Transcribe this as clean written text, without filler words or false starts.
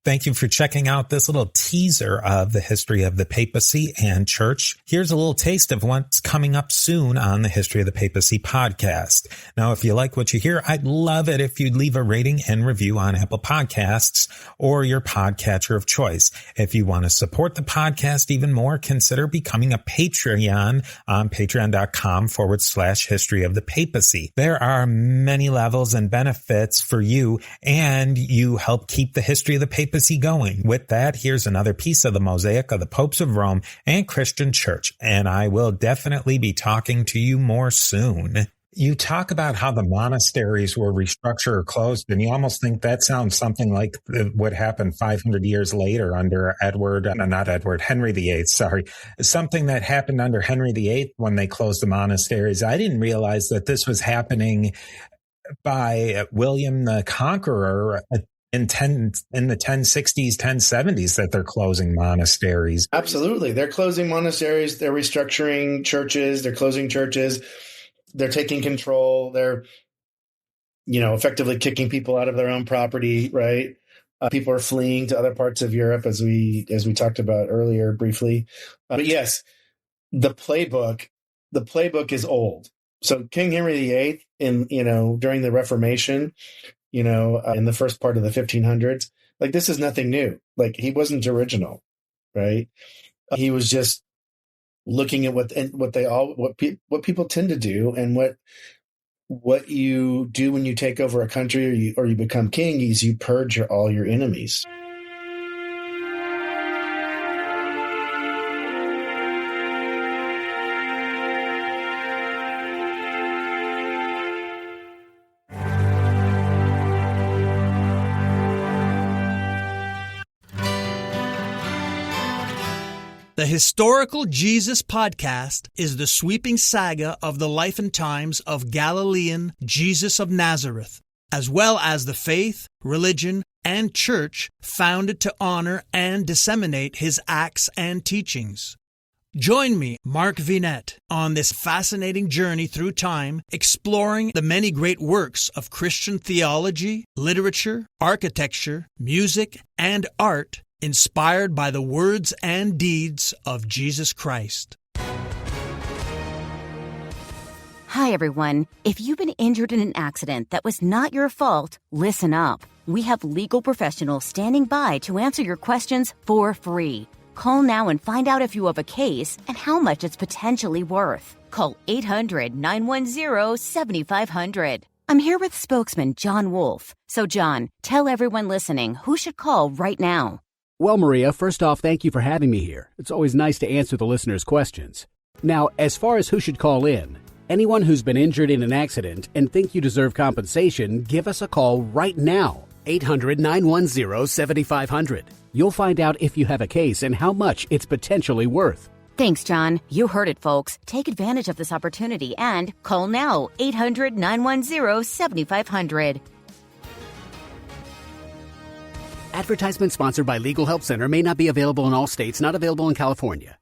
Thank you for checking out this little teaser of the history of the papacy and church. Here's a little taste of what's coming up soon on the History of the Papacy podcast. Now, if you like what you hear, I'd love it if you'd leave a rating and review on Apple Podcasts or your podcatcher of choice. If you want to support the podcast even more, consider becoming a Patreon on patreon.com/history of the papacy. There are many levels and benefits for you, and you help keep the history of the papacy going. With that, here's another piece of the mosaic of the popes of Rome and Christian church, and I will definitely be talking to you more soon. You talk about how the monasteries were restructured or closed, and you almost think that sounds something like what happened 500 years later under Henry VIII, sorry. Something that happened under Henry VIII when they closed the monasteries. I didn't realize that this was happening by William the Conqueror in the 1060s, 1070s, that they're closing monasteries. Absolutely. They're closing monasteries. They're restructuring churches. They're closing churches. They're taking control. They're, effectively kicking people out of their own property, right? People are fleeing to other parts of Europe, as we talked about earlier briefly. But yes, the playbook is old. So King Henry VIII during the Reformation, in the first part of the 1500s, like, this is nothing new. Like, he wasn't original, right? He was just looking at what people tend to do, and what you do when you take over a country or you become king is you purge all your enemies. The Historical Jesus Podcast is the sweeping saga of the life and times of Galilean Jesus of Nazareth, as well as the faith, religion, and church founded to honor and disseminate his acts and teachings. Join me, Mark Vinette, on this fascinating journey through time, exploring the many great works of Christian theology, literature, architecture, music, and art, inspired by the words and deeds of Jesus Christ. Hi, everyone. If you've been injured in an accident that was not your fault, listen up. We have legal professionals standing by to answer your questions for free. Call now and find out if you have a case and how much it's potentially worth. Call 800-910-7500. I'm here with spokesman John Wolf. So, John, tell everyone listening who should call right now. Well, Maria, first off, thank you for having me here. It's always nice to answer the listeners' questions. Now, as far as who should call in, anyone who's been injured in an accident and think you deserve compensation, give us a call right now. 800-910-7500. You'll find out if you have a case and how much it's potentially worth. Thanks, John. You heard it, folks. Take advantage of this opportunity and call now. 800-910-7500. Advertisement sponsored by Legal Help Center may not be available in all states, not available in California.